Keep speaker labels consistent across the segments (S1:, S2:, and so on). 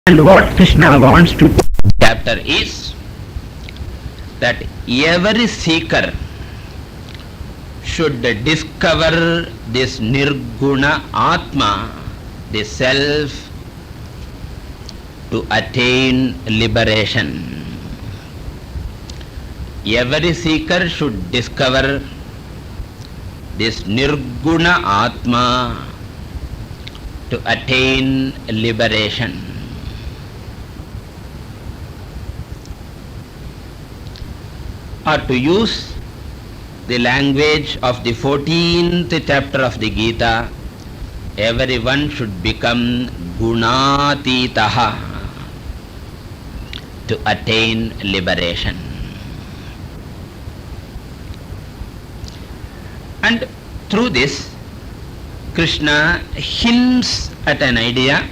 S1: And what Krishna wants to
S2: chapter is that every seeker should discover this Nirguna Atma, the self, to attain liberation. Every seeker should discover this Nirguna Atma to attain liberation. Or to use the language of the 14th chapter of the Gita, everyone should become Gunatitaha to attain liberation. And through this, Krishna hints at an idea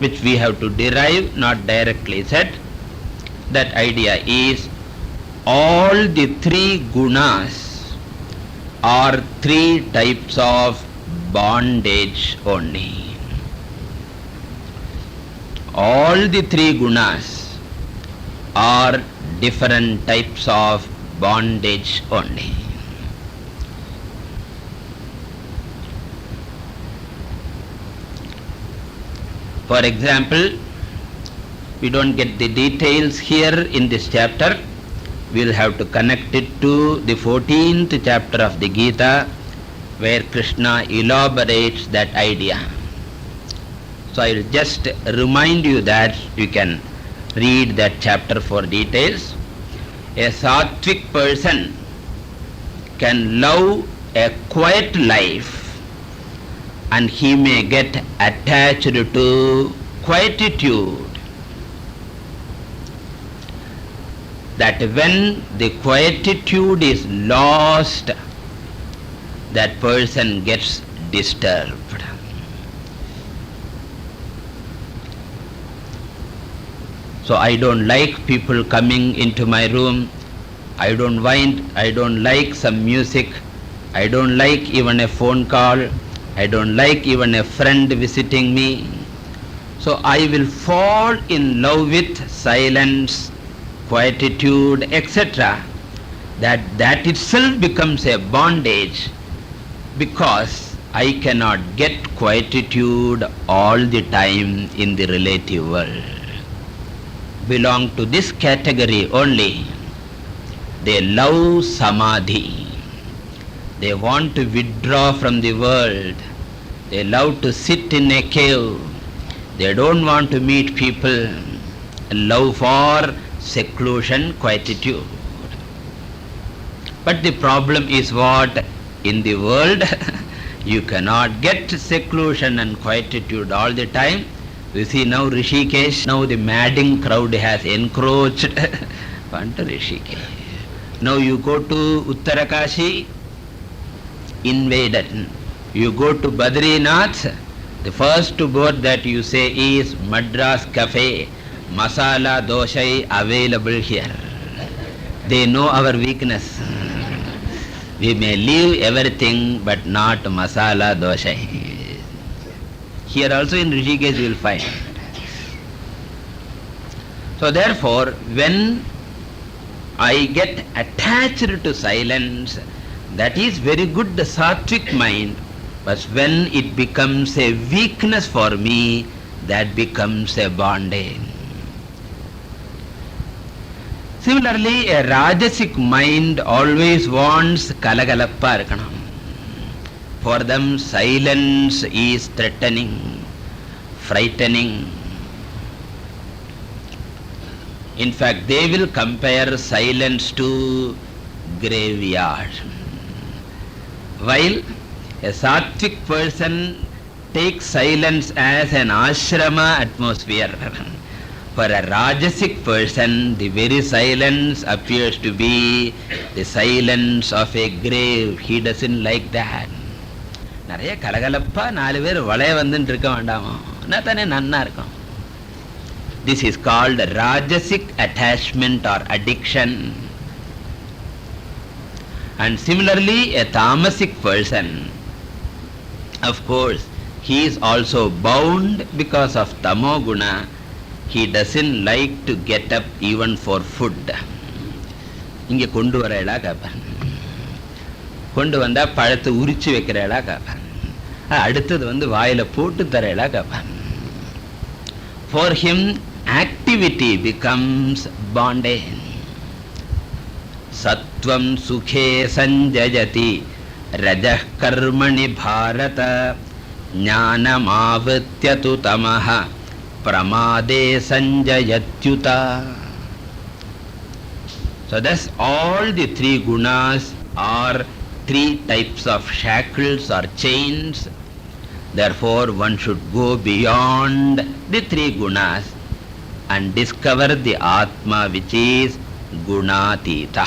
S2: which we have to derive, not directly said. That idea is all the three gunas are three types of bondage only. All the three gunas are different types of bondage only. For example, we don't get the details here in this chapter. We will have to connect it to the 14th chapter of the Gita, where Krishna elaborates that idea. So I will just remind you that you can read that chapter for details. A sattvic person can love a quiet life, and he may get attached to quietude. That when the quietude is lost, that person gets disturbed. So I don't like people coming into my room. I don't like some music. I don't like even a phone call. I don't like even a friend visiting me. So I will fall in love with silence, quietude, etc. That itself becomes a bondage, because I cannot get quietude all the time in the relative world. Belong to this category only. They love samadhi. They want to withdraw from the world. They love to sit in a cave. They don't want to meet people. Love for seclusion, quietude. But the problem is what? In the world, you cannot get seclusion and quietude all the time. You see now Rishikesh, now the madding crowd has encroached onto Rishikesh. Now you go to Uttarakashi, invaded. You go to Badrinath, the first word that you say is Madras Cafe, masala dosai available here. They know our weakness. We may leave everything but not masala dosai. Here also in Rishikesh you will find. So therefore, when I get attached to silence, that is very good, the sattvic mind. But when it becomes a weakness for me, that becomes a bondage. Similarly, a rajasic mind always wants kalagalappa irkanam. For them, silence is threatening, frightening. In fact, they will compare silence to graveyard. While a sattvic person takes silence as an ashrama atmosphere, for a rajasic person, the very silence appears to be the silence of a grave. He doesn't like that. நிறைய கலகலப்பா நாலு பேர் வளைய வந்துட்டு இருக்க வேண்டாமோ, நான் தானே நன்னா இருக்கும். This is called rajasic attachment or addiction. And similarly, a tamasic person, of course, he is also bound because of tamoguna he doesn't like to get up even for food. இங்கே கொண்டு வரேளா கேட்பேன், கொண்டு வந்தால் பழத்தை உரிச்சு வைக்கிறேளா கேட்பேன், அடுத்தது வாயில் போட்டு தரேளா கேட்பேன். For him activity becomes bondage. Sattvam sukhe sanjayati rajah karmani bharata jnanam avrityatu tamaha pramade sanjayatyuta. So thus all the three gunas are three types of shackles or chains. Therefore one should go beyond the three gunas and discover the Atma, which is Gunatita.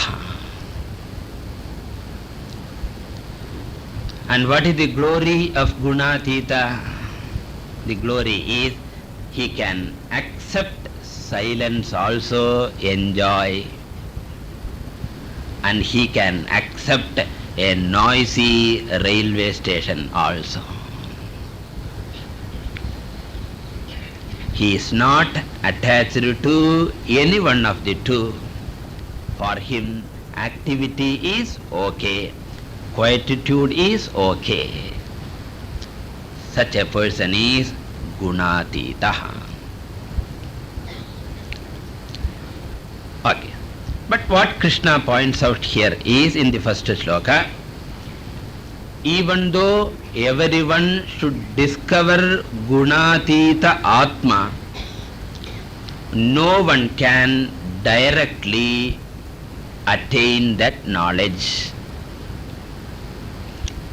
S2: And what is the glory of Gunatita? The glory is he can accept silence also, enjoy, and he can accept a noisy railway station also. He is not attached to any one of the two. For him, activity is okay, quietude is okay. Such a person is Gunatita. Okay. But what Krishna points out here is in the first shloka, even though everyone should discover Gunatita Atma, no one can directly attain that knowledge,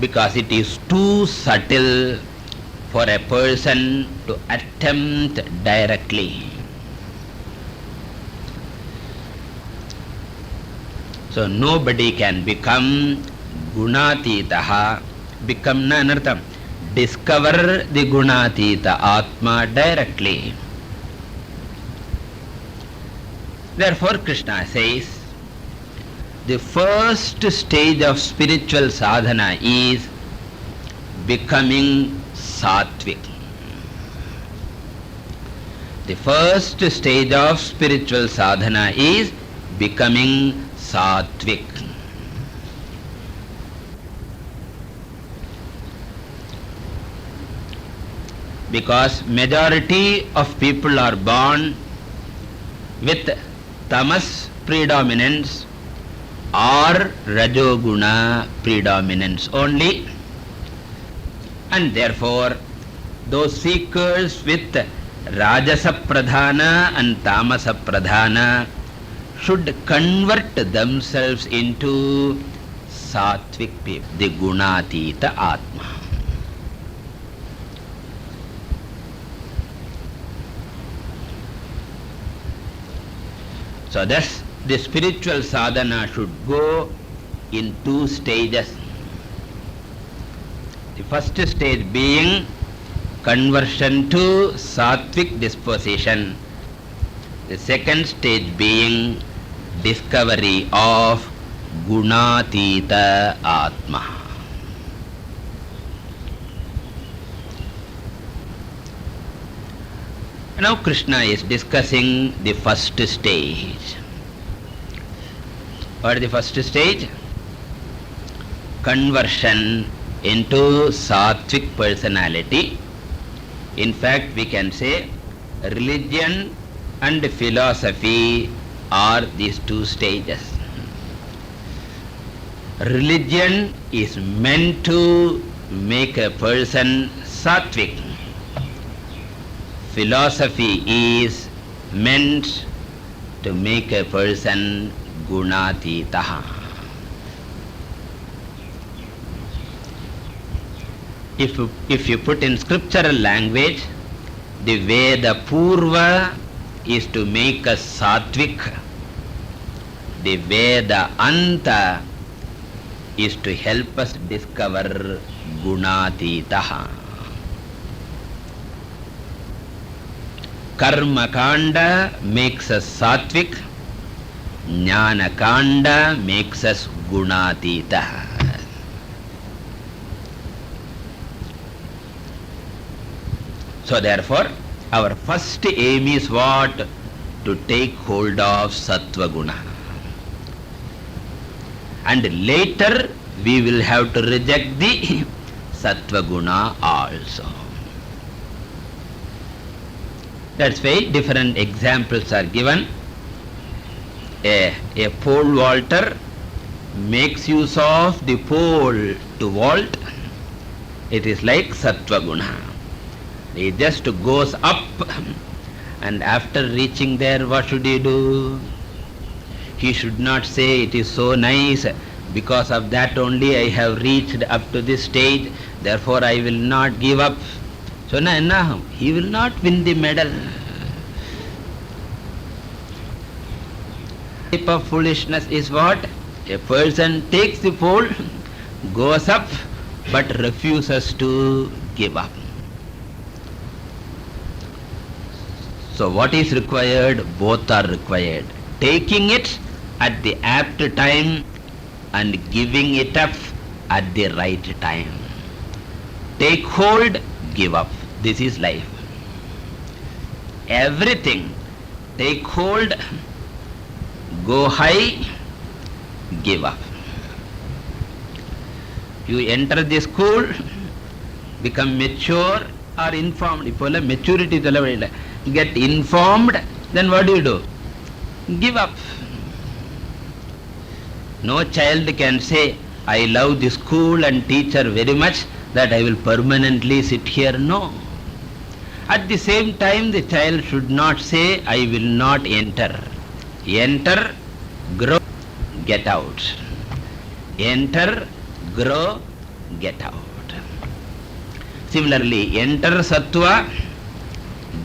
S2: because it is too subtle for a person to attempt directly. So nobody can become Gunatitaha, become na anartham, discover the Gunatita Atma directly. Therefore Krishna says, the first stage of spiritual sadhana is becoming Sattvic. The first stage of spiritual sadhana is becoming Sattvic. Because majority of people are born with tamas predominance or rajoguna predominance only, and therefore those seekers with rajasa pradhana and tamasa pradhana should convert themselves into Sattvic people, the Gunatita Atma. So thus the spiritual sadhana should go in two stages. The first stage being conversion to Sattvic disposition. The second stage being discovery of Gunatita Atma. Now Krishna is discussing the first stage. What is the first stage? Conversion into Sattvic personality. In fact, we can say religion and philosophy are these two stages. Religion is meant to make a person Sattvic. Philosophy is meant to make a person Gunatitaha. If you put in scriptural language, the Veda Purva is to make us Sattvic. The Veda Anta is to help us discover Gunatitaha. Karma Kanda makes us Sattvic, Jnana Kanda makes us Gunatita. So therefore, our first aim is what? To take hold of sattva guna. And later we will have to reject the sattva guna also. That's why different examples are given. A pole vaulter makes use of the pole to vault. It is like sattva guna. He just goes up, and after reaching there, what should he do? He should not say, it is so nice, because of that only I have reached up to this stage, therefore I will not give up. So now he will not win the medal. Type of foolishness is what? A person takes the pole, goes up, but refuses to give up. So what is required? Both are required. Taking it at the apt time and giving it up at the right time. Take hold, give up. This is life. Everything. Take hold, go high, give up. You enter the school, become mature or informed. Ipola maturity thalavilla. Get informed, then what do? Give up. No child can say, I love the school and teacher very much, that I will permanently sit here. No. At the same time, the child should not say, I will not enter. Enter, grow, get out. Enter, grow, get out. Similarly, enter sattva,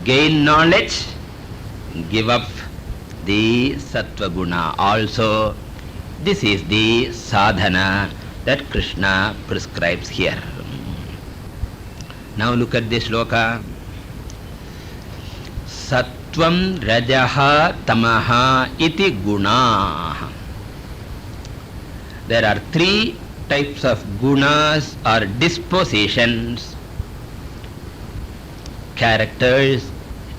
S2: gain knowledge, give up the sattva guna. Also, this is the sadhana that Krishna prescribes here. Now look at this shloka. Sattvam rajaha tamaha iti gunaha. There are three types of gunas or dispositions, characters,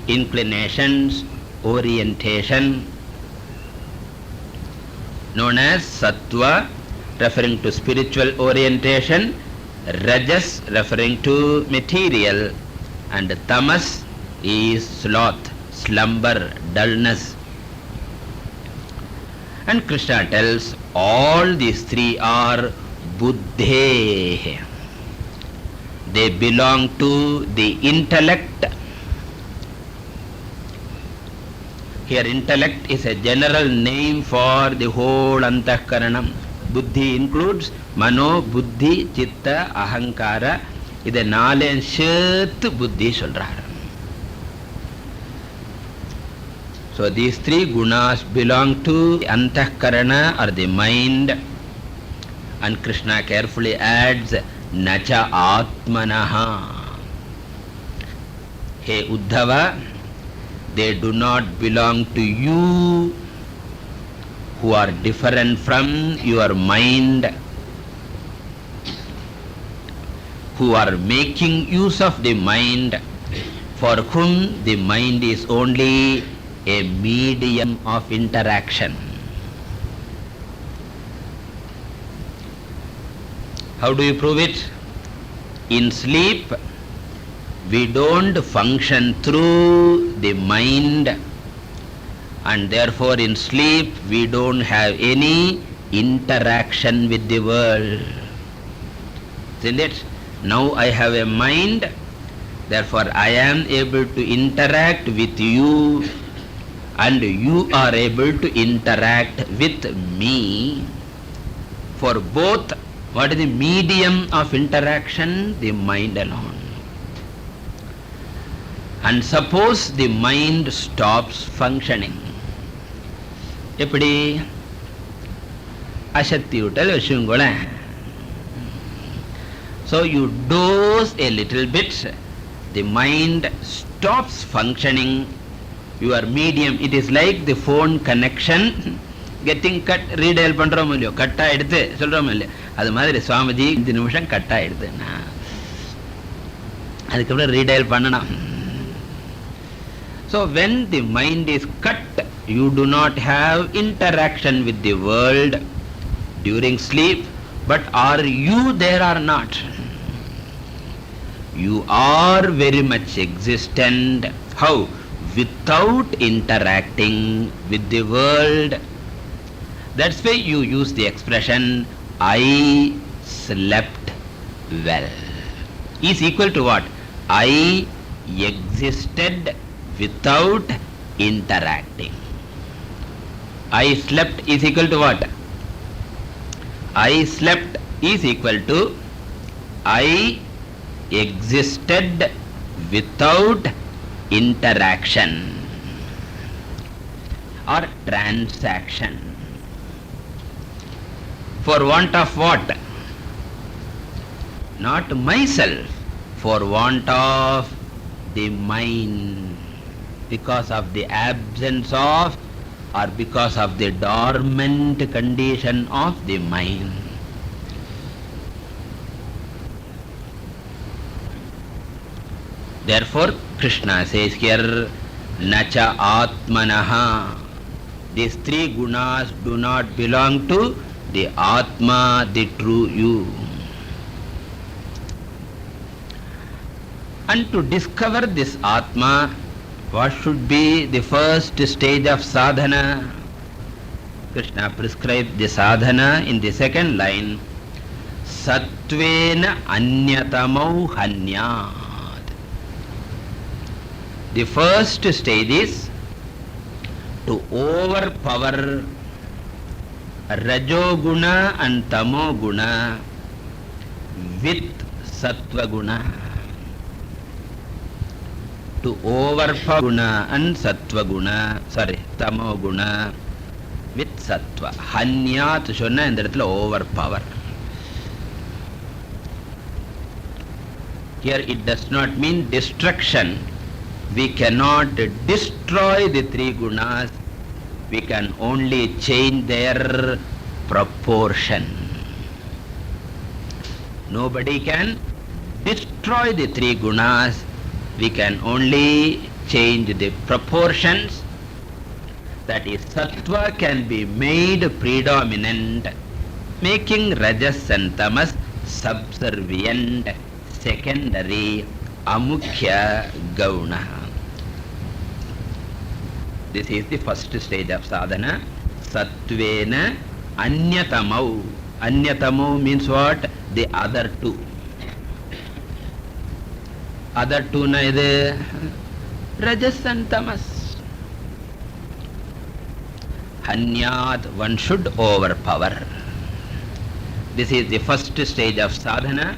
S2: inclinations, orientation, known as sattva, referring to spiritual orientation, rajas referring to material, and tamas is sloth, slumber, dullness. And Krishna tells all these three are buddhe. They belong to the intellect. Here intellect is a general name for the whole antahkaranam. Buddhi includes mano, buddhi, chitta, ahankara. இதை நாளையும் சேர்த்து புத்தி சொல்றார். So these three gunas belong to antahkarana or the mind, and Krishna carefully adds nacha atmanaha. Hey Uddhava, they do not belong to you who are different from your mind, who are making use of the mind, for whom the mind is only a medium of interaction. How do you prove it? In sleep, we don't function through the mind, and therefore in sleep we don't have any interaction with the world. Isn't it? Now I have a mind, therefore I am able to interact with you, and you are able to interact with me. For both, what is the medium of interaction? The mind alone. And suppose the mind stops functioning. எப்படி அசக்தி விட்டல் வச்சுங்களேன். So you dose a little bit, the mind stops functioning. Your medium, it is like the phone connection getting cut. Retail பண்றோம் இல்லையோ, cut ஆயிடுது சொல்றோம் இல்லையோ, அது மாதிரி சுவாமிஜி 5 நிமிஷம் கட் ஆயிடுதுன்னா அதுக்கப்புறம் ரீடைல் பண்ணணும். So when the mind is cut, you do not have interaction with the world during sleep, but are you there or not? You are very much existent. How? Without interacting with the world. That's why you use the expression, I slept well. Is equal to what? I existed without interacting. I slept is equal to what? I slept is equal to I existed without interaction or transaction. For want of what? Not myself, for want of the mind, because of the absence of or because of the dormant condition of the mind. Therefore, Krishna says here, Nacha Atmanaha. These three gunas do not belong to the Atma, the true you. And to discover this Atma, what should be the first stage of sadhana? Krishna prescribed the sadhana in the second line. Sattvena anyatamau hanyat. The first stage is to overpower Rajoguna and Tamoguna with Sattvaguna. To overpower Guna and Sattvaguna, Tamoguna with Sattva. Hanyat சொன்ன இந்த இடத்துல overpower. Here it does not mean destruction. We cannot destroy the three gunas. We can only change their proportion. Nobody can destroy the three gunas. We can only change the proportions. That is, sattva can be made predominant, making rajas and tamas subservient, secondary, amukhya, gauna. This is the first stage of sadhana. Sattvena anyatamau. Anyatamau means what? The other two. Other two na idu rajas and tamas. Hanyat, one should overpower. This is the first stage of sadhana.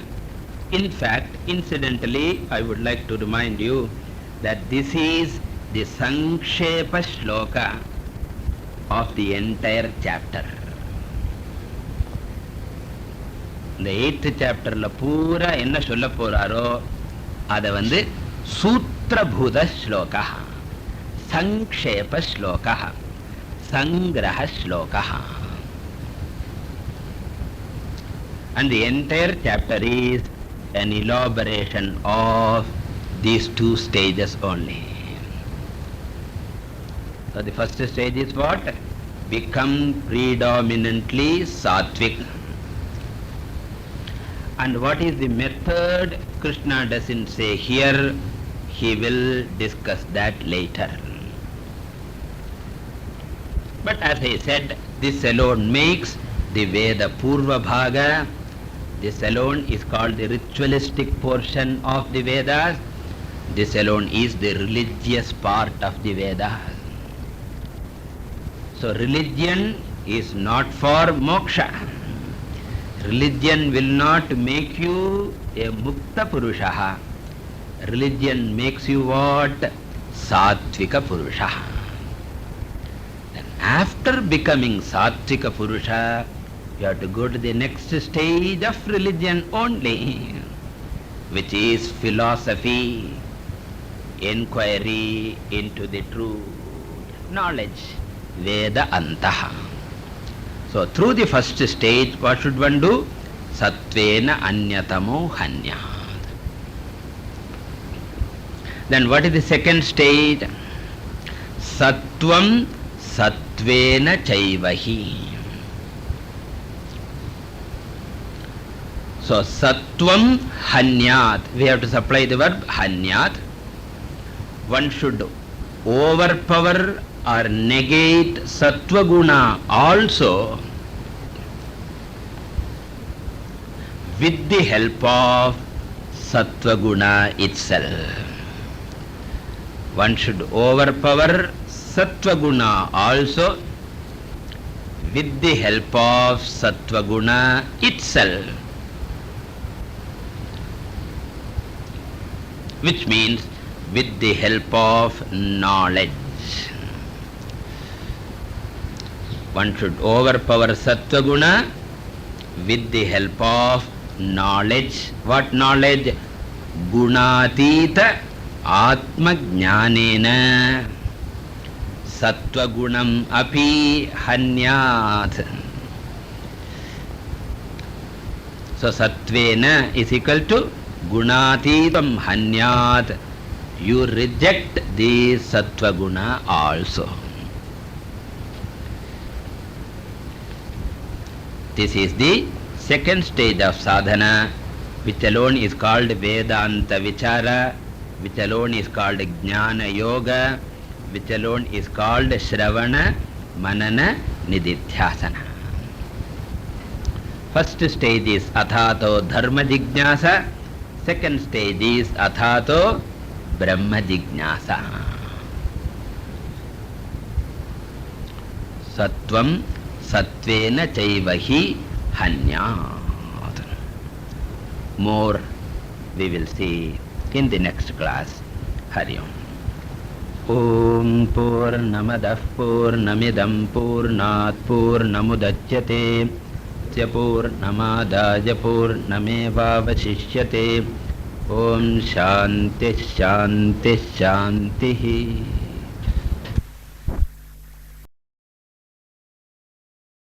S2: In fact, incidentally, I would like to remind you that this is the Sankshepa Shloka of the entire chapter. The 8th chapter la poora enna solla poraro adha vandu Sutra Bhuta Shloka, Sankshepa Shloka, Sangraha Shloka. And the entire chapter is an elaboration of these two stages only. So the first stage is what? Become predominantly sattvic. And what is the method? Krishna doesn't say here. He will discuss that later. But as I said, this alone makes the Veda Purva Bhaga. This alone is called the ritualistic portion of the Vedas. This alone is the religious part of the Vedas. So religion is not for moksha. Religion will not make you a mukta purusha. Religion makes you what? Sattvika purusha. Then after becoming sattvika purusha, you have to go to the next stage of religion only, which is philosophy, inquiry into the true knowledge. Veda Antaha. So through the first stage, what should one do? Sattvena anyatamo hanyat. Then what is the second stage? Sattvam sattvena chaivahi. So sattvam hanyat. We have to supply the verb hanyat. One should overpower or negate sattva guna also with the help of sattva guna itself. One should overpower sattva guna also with the help of sattva guna itself. Which means with the help of knowledge. One should overpower sattva guna with the help of knowledge. What knowledge? Gunatita atma jnanena sattva gunam api hanyat. So sattvena is equal to gunatitam hanyat. You reject the sattva guna also. This is the second stage of sadhana, which alone is called Vedanta Vichara, which alone is called Jnana Yoga, which alone is called Shravana Manana Nididhyasana. First stage is Athato Dharma Jignasa, second stage is Athato Brahma Jignasa. Sattvam sattvena chaivahi hanyat. More we will see in the next class. Hari Om. Om Purnamadah Purnamidam Purnat Purnamudachyate Purnamadaja Purnamevavashishyate. Om Shanti Shanti Shanti.